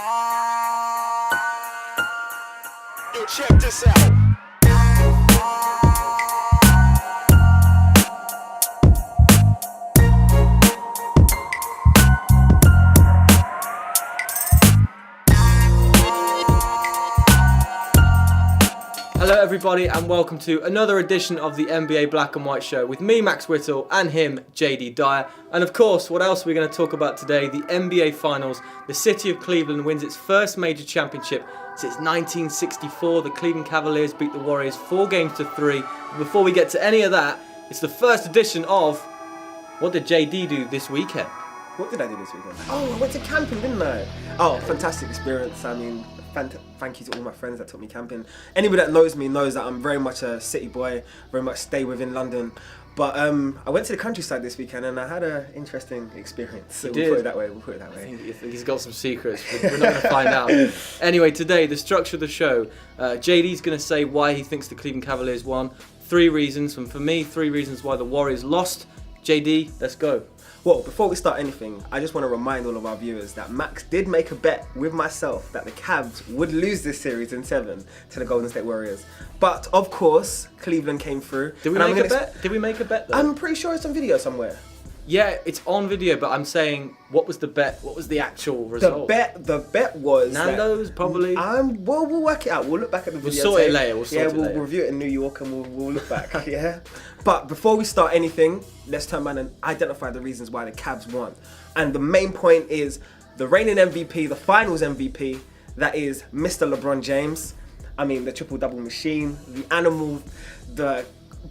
Yo, check this out. Hello everybody and welcome to another edition of the NBA Black and White Show with me, Max Whittle, and him, Jaydee Dyer. And of course, what else are we going to talk about today? The NBA Finals. The city of Cleveland wins its first major championship since 1964. The Cleveland Cavaliers beat the Warriors 4-3. But before we get to any of that, it's the first edition of What Did JD Do This Weekend? What did I do this weekend? Oh, I went to camping, didn't I? Oh, fantastic experience. I mean, thank you to all my friends that took me camping. Anybody that knows me knows that I'm very much a city boy, very much stay within London. But I went to the countryside this weekend and I had an interesting experience. So we'll put it that way. I think he's got some secrets. We're not going to find out. Anyway, today, the structure of the show. JD's going to say why he thinks the Cleveland Cavaliers won. 3 reasons. And for me, 3 reasons why the Warriors lost. JD, let's go. Well, before we start anything, I just want to remind all of our viewers that Max did make a bet with myself that the Cavs would lose this series in 7 to the Golden State Warriors. But, of course, Cleveland came through. Did we make a bet? Did we make a bet, though? I'm pretty sure it's on video somewhere. Yeah, it's on video, but I'm saying, what was the bet? What was the actual result? The bet was Nando's, probably? Well, we'll work it out. We'll look back at the video. We'll sort it later. We'll review it in New York and we'll look back, yeah? But before we start anything, let's turn around and identify the reasons why the Cavs won. And the main point is the reigning MVP, the finals MVP, that is Mr. LeBron James. I mean, the triple-double machine, the animal, the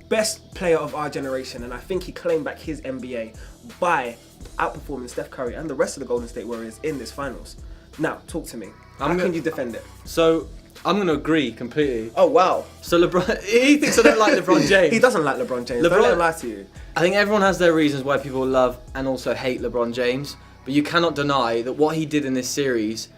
best player of our generation, and I think he claimed back his NBA by outperforming Steph Curry and the rest of the Golden State Warriors in this finals. Now, talk to me. How can you defend it? So, I'm going to agree completely. Oh, wow. So, LeBron, he thinks I don't like LeBron James. He doesn't like LeBron James. Don't let him lie to you. I think everyone has their reasons why people love and also hate LeBron James, but you cannot deny that what he did in this series,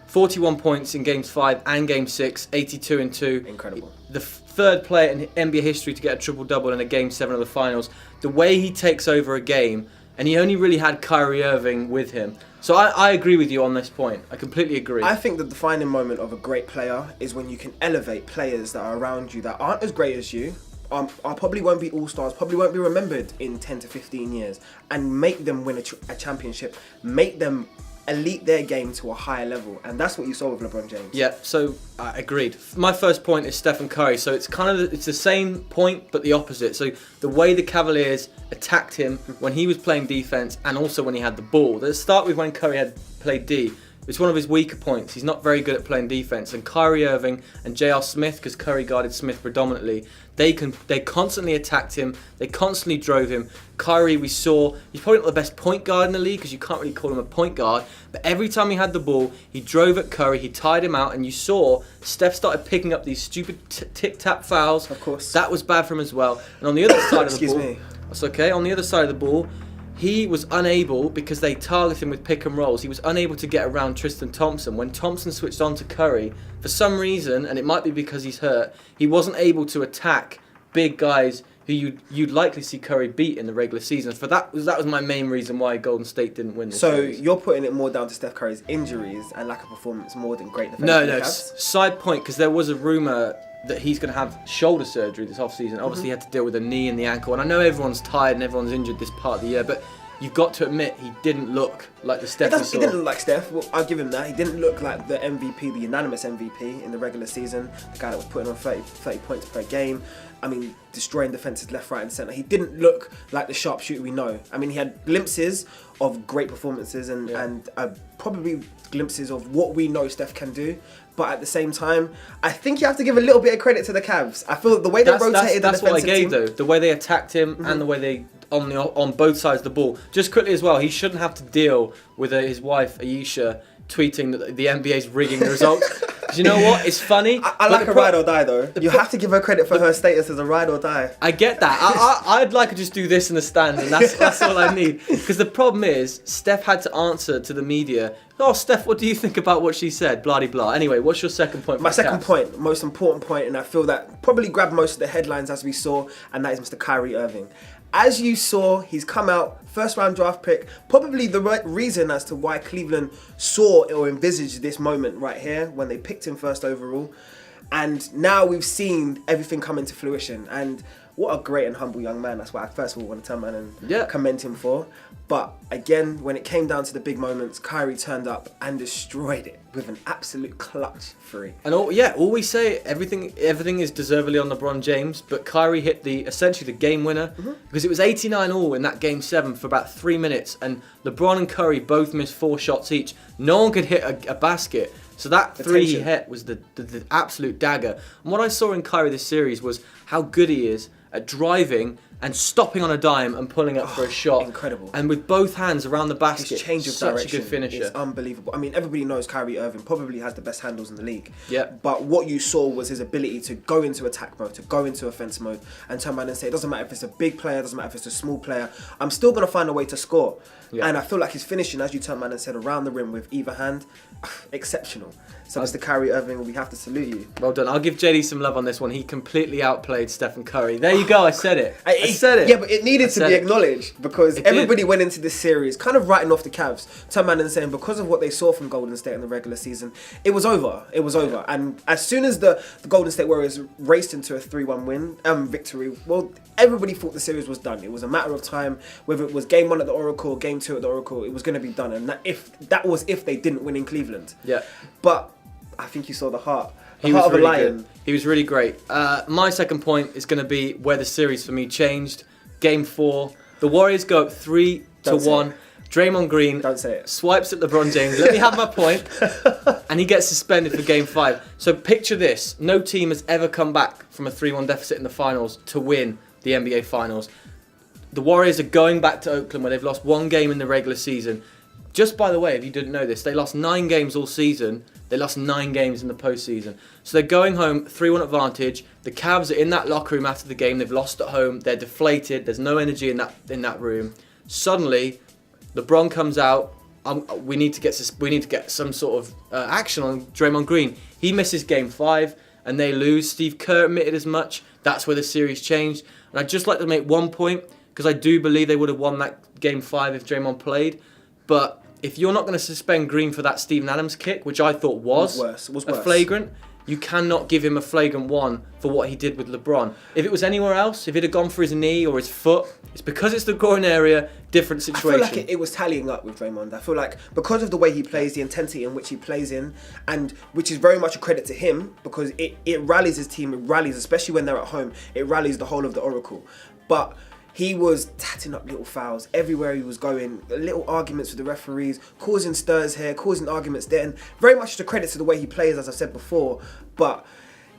41 points in Games 5 and Game 6, 82 and 2. Incredible. The third player in NBA history to get a triple-double in a Game 7 of the finals. The way he takes over a game, and he only really had Kyrie Irving with him. So I agree with you on this point. I completely agree. I think the defining moment of a great player is when you can elevate players that are around you that aren't as great as you, probably won't be all-stars, probably won't be remembered in 10 to 15 years, and make them win a championship, make them elite their game to a higher level, and that's what you saw with LeBron James. Yeah, so I agreed. My first point is Stephen Curry, so it's kind of it's the same point but the opposite. So the way the Cavaliers attacked him when he was playing defense and also when he had the ball. Let's start with when Curry had played D. It's one of his weaker points. He's not very good at playing defense. And Kyrie Irving and J.R. Smith, because Curry guarded Smith predominantly, they constantly attacked him. They constantly drove him. Kyrie, we saw, he's probably not the best point guard in the league because you can't really call him a point guard. But every time he had the ball, he drove at Curry. He tied him out. And you saw Steph started picking up these stupid tic-tac fouls. Of course. That was bad for him as well. And on the other side of the ball... Excuse me. That's okay. On the other side of the ball... He was unable, because they targeted him with pick and rolls, he was unable to get around Tristan Thompson. When Thompson switched on to Curry, for some reason, and it might be because he's hurt, he wasn't able to attack big guys who you'd likely see Curry beat in the regular season. That was my main reason why Golden State didn't win this series. You're putting it more down to Steph Curry's injuries and lack of performance more than great defense. No, side point, because there was a rumour that he's going to have shoulder surgery this off-season. Obviously, he had to deal with the knee and the ankle. And I know everyone's tired and everyone's injured this part of the year, but you've got to admit he didn't look like the Steph we saw. He didn't look like Steph. Well, I'll give him that. He didn't look like the MVP, the unanimous MVP in the regular season. The guy that was putting on 30 points per game. I mean, destroying defenses left, right and centre. He didn't look like the sharpshooter we know. I mean, he had glimpses of great performances and probably glimpses of what we know Steph can do. But at the same time, I think you have to give a little bit of credit to the Cavs. I feel the way they rotated the defensive team. That's what I gave, though. The way they attacked him and the way they on both sides of the ball. Just quickly as well, he shouldn't have to deal with his wife Ayesha tweeting that the NBA's rigging the results. Do you know what? It's funny. I like a ride or die, though. You have to give her credit for her status as a ride or die. I get that. I'd like to just do this in the stands, and that's all I need. Because the problem is, Steph had to answer to the media. Oh, Steph, what do you think about what she said? Blah, blah. Anyway, what's your second point? My second point, most important point, and I feel that probably grabbed most of the headlines as we saw, and that is Mr. Kyrie Irving. as you saw, he's come out, first round draft pick, probably the right reason as to why Cleveland saw or envisaged this moment right here when they picked him first overall. And now we've seen everything come into fruition. And what a great and humble young man. That's what I first of all want to turn around and commend him for. But again, when it came down to the big moments, Kyrie turned up and destroyed it with an absolute clutch three. And all we say, everything is deservedly on LeBron James, but Kyrie hit essentially the game winner because it was 89 all in that game 7 for about 3 minutes, and LeBron and Curry both missed 4 shots each. No one could hit a basket. So that three he hit was the absolute dagger. And what I saw in Kyrie this series was how good he is at driving and stopping on a dime and pulling up for a shot. Incredible. And with both hands around the basket. His change of such direction a good finisher. is unbelievable. I mean, everybody knows Kyrie Irving probably has the best handles in the league. Yeah. But what you saw was his ability to go into attack mode, to go into offense mode, and turn around and say, it doesn't matter if it's a big player, it doesn't matter if it's a small player, I'm still going to find a way to score. Yeah. And I feel like his finishing, as you turned around and said, around the rim with either hand, exceptional. So Mr. Kyrie Irving, we have to salute you. Well done. I'll give JD some love on this one. He completely outplayed Stephen Curry. There you go. I said it. I said it. Yeah, but it needed to be acknowledged because everybody went into this series kind of writing off the Cavs, turning around and saying because of what they saw from Golden State in the regular season, it was over. It was over. And as soon as the Golden State Warriors raced into a 3-1 victory, well, everybody thought the series was done. It was a matter of time, whether it was game 1 at the Oracle, game 2 at the Oracle, it was going to be done. And that was if they didn't win in Cleveland. Yeah. But I think you saw the heart. He was really good. He was really great. My second point is going to be where the series for me changed. Game 4, the Warriors go up 3-1. Draymond Green swipes at LeBron James. Let me have my point. And he gets suspended for Game 5. So picture this. No team has ever come back from a 3-1 deficit in the finals to win the NBA Finals. The Warriors are going back to Oakland where they've lost 1 game in the regular season. Just by the way, if you didn't know this, they lost 9 games all season. They lost 9 games in the postseason. So they're going home 3-1 advantage. The Cavs are in that locker room after the game. They've lost at home. They're deflated. There's no energy in that room. Suddenly, LeBron comes out. We need to get some sort of action on Draymond Green. He misses Game 5 and they lose. Steve Kerr admitted as much. That's where the series changed. And I'd just like to make one point because I do believe they would have won that Game 5 if Draymond played. But if you're not going to suspend Green for that Steven Adams kick, which I thought was a flagrant, you cannot give him a flagrant 1 for what he did with LeBron. If it was anywhere else, if it had gone for his knee or his foot, it's because it's the groin area, different situation. I feel like it was tallying up with Draymond. I feel like because of the way he plays, the intensity in which he plays in, and which is very much a credit to him because it rallies his team, it rallies, especially when they're at home, it rallies the whole of the Oracle. But he was tatting up little fouls everywhere he was going, little arguments with the referees, causing stirs here, causing arguments there, and very much a credit to the way he plays, as I said before. But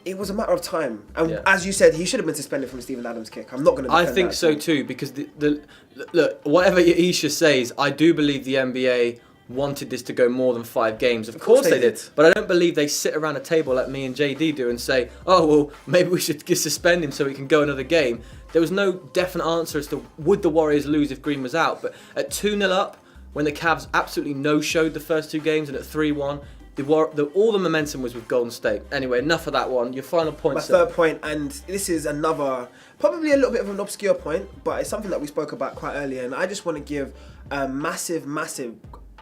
it was a matter of time, and as you said, he should have been suspended from Steven Adams' kick. I'm not going to. I think so too, because look, whatever Isha says, I do believe the NBA wanted this to go more than 5 games. Of course they did. But I don't believe they sit around a table like me and JD do and say, oh, well, maybe we should suspend him so he can go another game. There was no definite answer as to would the Warriors lose if Green was out. But at 2-0 up, when the Cavs absolutely no-showed the first 2 games, and at 3-1, all the momentum was with Golden State. Anyway, enough of that one. Your final point, My third point, and this is another, probably a little bit of an obscure point, but it's something that we spoke about quite earlier, and I just want to give a massive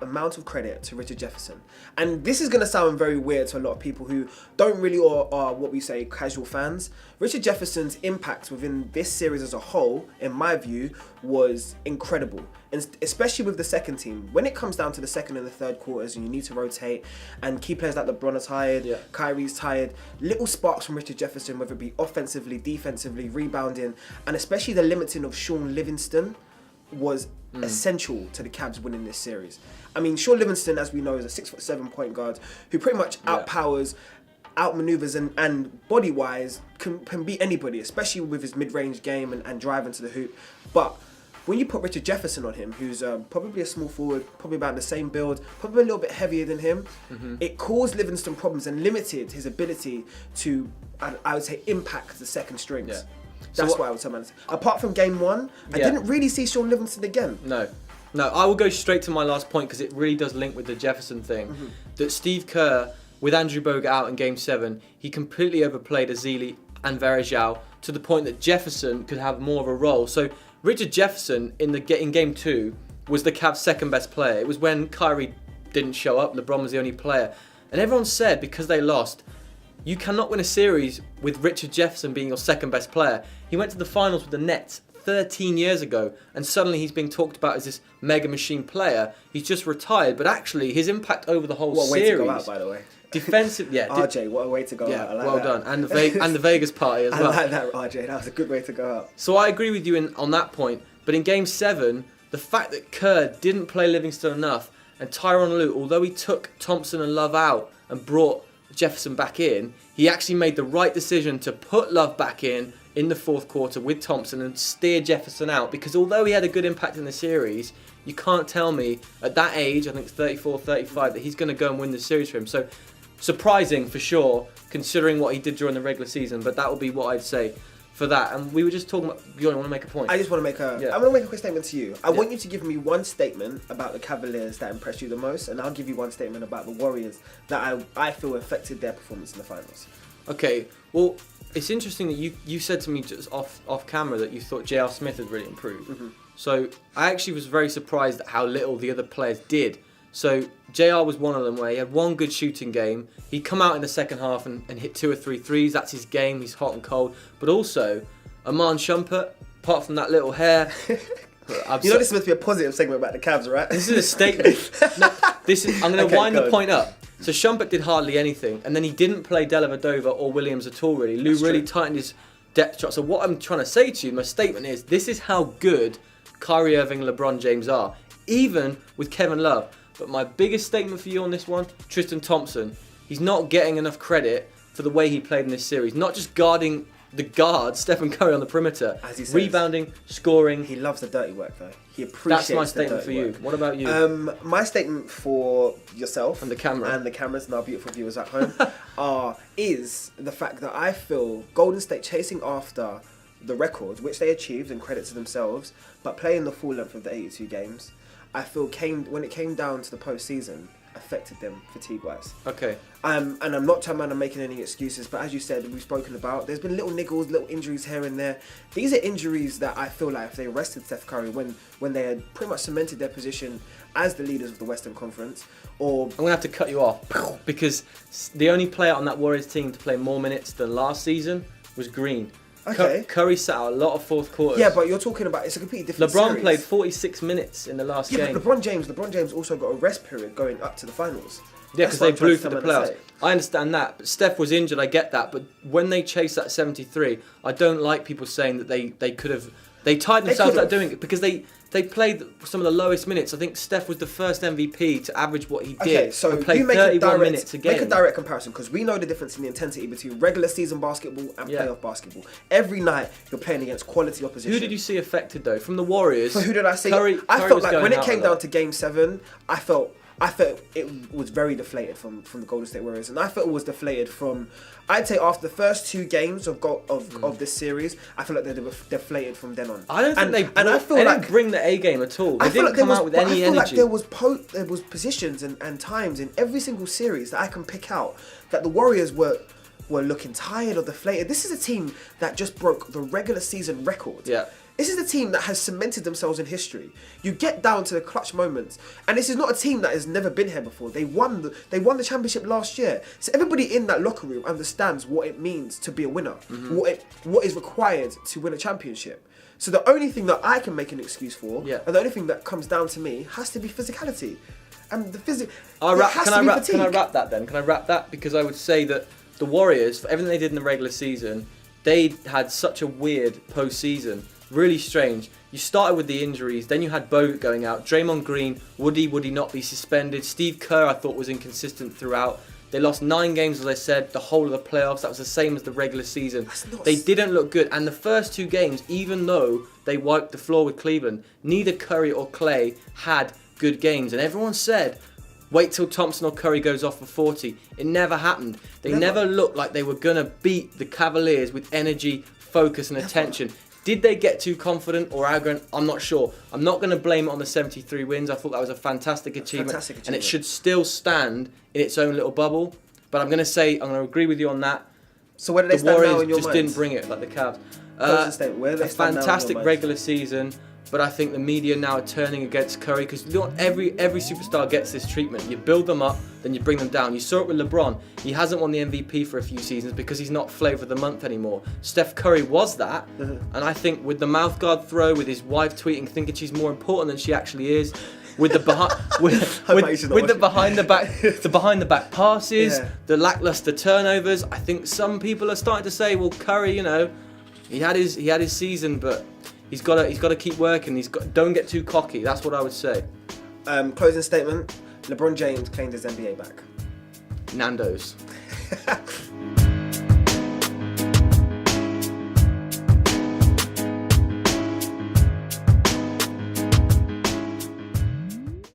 amount of credit to Richard Jefferson. And this is going to sound very weird to a lot of people who don't really or are what we say casual fans. Richard Jefferson's impact within this series as a whole, in my view, was incredible. And especially with the second team. When it comes down to the second and the third quarters and you need to rotate and key players like LeBron are tired, Kyrie's tired, little sparks from Richard Jefferson, whether it be offensively, defensively, rebounding, and especially the limiting of Sean Livingston was essential to the Cavs winning this series. I mean, Sean Livingston, as we know, is a 6'7" point guard who pretty much outpowers, outmaneuvers, and body-wise can beat anybody, especially with his mid-range game and driving to the hoop. But when you put Richard Jefferson on him, who's probably a small forward, probably about the same build, probably a little bit heavier than him, it caused Livingston problems and limited his ability to, I would say, impact the second strings. Yeah. That's why I would say, man. Apart from Game 1, I didn't really see Sean Livingston again. No, I will go straight to my last point because it really does link with the Jefferson thing. That Steve Kerr, with Andrew Bogut out in Game 7, he completely overplayed Azili and Varejao to the point that Jefferson could have more of a role. So Richard Jefferson in game 2 was the Cavs' second best player. It was when Kyrie didn't show up, LeBron was the only player. And everyone said, because they lost, you cannot win a series with Richard Jefferson being your second best player. He went to the finals with the Nets 13 years ago, and suddenly he's being talked about as this mega machine player. He's just retired, but actually his impact over the whole series... What a way to go out, by the way. Defensive, yeah. RJ, what a way to go out. I like well that. done. And the Vegas party as well. I like that, RJ. That was a good way to go out. So I agree with you on that point, but in Game 7, the fact that Kerr didn't play Livingston enough, and Tyronn Lue, although he took Thompson and Love out and brought Jefferson back in, he actually made the right decision to put Love back in the fourth quarter with Thompson and steer Jefferson out, because although he had a good impact in the series, you can't tell me at that age, I think 34, 35, that he's going to go and win the series for him. So surprising for sure, considering what he did during the regular season, but that would be what I'd say for that. And we were just talking about, you want to make a point? I just want to make a quick statement to you. I want you to give me one statement about the Cavaliers that impressed you the most, and I'll give you one statement about the Warriors that I feel affected their performance in the finals. Okay, well, it's interesting that you said to me just off camera that you thought J.R. Smith had really improved. Mm-hmm. So I actually was very surprised at how little the other players did. So JR was one of them where he had one good shooting game. He'd come out in the second half and hit 2 or 3 threes. That's his game. He's hot and cold. But also, Iman Shumpert, apart from that little hair... this is supposed to be a positive segment about the Cavs, right? This is a statement. I'm going to wind the point up. So Shumpert did hardly anything. And then he didn't play Dellavedova or Williams at all, really. Lou really tightened his depth chart. So what I'm trying to say to you, my statement is, this is how good Kyrie Irving and LeBron James are. Even with Kevin Love. But my biggest statement for you on this one, Tristan Thompson, he's not getting enough credit for the way he played in this series. Not just guarding the guard, Stephen Curry on the perimeter, as he says, rebounding, scoring. He loves the dirty work, though. He appreciates the dirty work. That's my statement for you. What about you? My statement for yourself and the camera and the cameras and our beautiful viewers at home is the fact that I feel Golden State chasing after the records, which they achieved, and credit to themselves, but playing the full length of the 82 games, I feel when it came down to the postseason, affected them fatigue-wise. Okay. And I'm not telling I'm making any excuses, but as you said, we've spoken about, there's been little niggles, little injuries here and there. These are injuries that I feel like if they rested Steph Curry when they had pretty much cemented their position as the leaders of the Western Conference, or... I'm going to have to cut you off, because the only player on that Warriors team to play more minutes than last season was Green. Okay. Curry sat out a lot of fourth quarters. Yeah, but you're talking about, it's a completely different LeBron series. played 46 minutes in the last game. But LeBron James also got a rest period going up to the finals. Yeah, because they blew through the playoffs. I understand that, but Steph was injured, I get that. But when they chased that 73, I don't like people saying that they could have... They tied themselves out doing it because they played some of the lowest minutes. I think Steph was the first MVP to average what he did. Okay, so and played you make 31 minutes a game. Make a direct comparison, because we know the difference in the intensity between regular season basketball and playoff basketball. Every night you're playing against quality opposition. Who did you see affected though? From the Warriors? So who did I see? Curry I felt was like when it out came a lot. down to Game 7, I felt it was very deflated from the Golden State Warriors, and I felt it was deflated from, I'd say after the first 2 games of this series, I feel like they were deflated from then on. I don't think they didn't bring the A game at all. They didn't come out with any energy. Like there was positions and times in every single series that I can pick out that the Warriors were looking tired or deflated. This is a team that just broke the regular season record. Yeah. This is a team that has cemented themselves in history. You get down to the clutch moments, and this is not a team that has never been here before. They won the championship last year, so everybody in that locker room understands what it means to be a winner, what is required to win a championship. So the only thing that I can make an excuse for, and the only thing that comes down to me, has to be physicality, and the Can I wrap that then? Can I wrap that? Because I would say that the Warriors, for everything they did in the regular season, they had such a weird postseason. Really strange. You started with the injuries, then you had Bogut going out. Draymond Green, would he not be suspended? Steve Kerr, I thought, was inconsistent throughout. They lost 9 games, as I said, the whole of the playoffs. That was the same as the regular season. They didn't look good. And the first 2 games, even though they wiped the floor with Cleveland, neither Curry or Clay had good games. And everyone said, wait till Thompson or Curry goes off for 40. It never happened. They never looked like they were going to beat the Cavaliers with energy, focus and attention. Did they get too confident or arrogant? I'm not sure. I'm not going to blame it on the 73 wins. I thought that was a fantastic achievement. And it should still stand in its own little bubble. But I'm going to agree with you on that. So where do they stand now in your just minds? Didn't bring it like the Cavs. Closing statement. Where they A stand now in your fantastic mind? regular season, but I think the media now are turning against Curry because every superstar gets this treatment. You build them up, then you bring them down. You saw it with LeBron. He hasn't won the MVP for a few seasons because he's not flavour of the month anymore. Steph Curry was that, and I think with the mouthguard throw, with his wife tweeting, thinking she's more important than she actually is, with the behind the back passes, the lackluster turnovers. I think some people are starting to say, well, Curry, he had his season, but he's got to keep working. Don't get too cocky. That's what I would say. Closing statement. LeBron James claimed his NBA back. Nando's.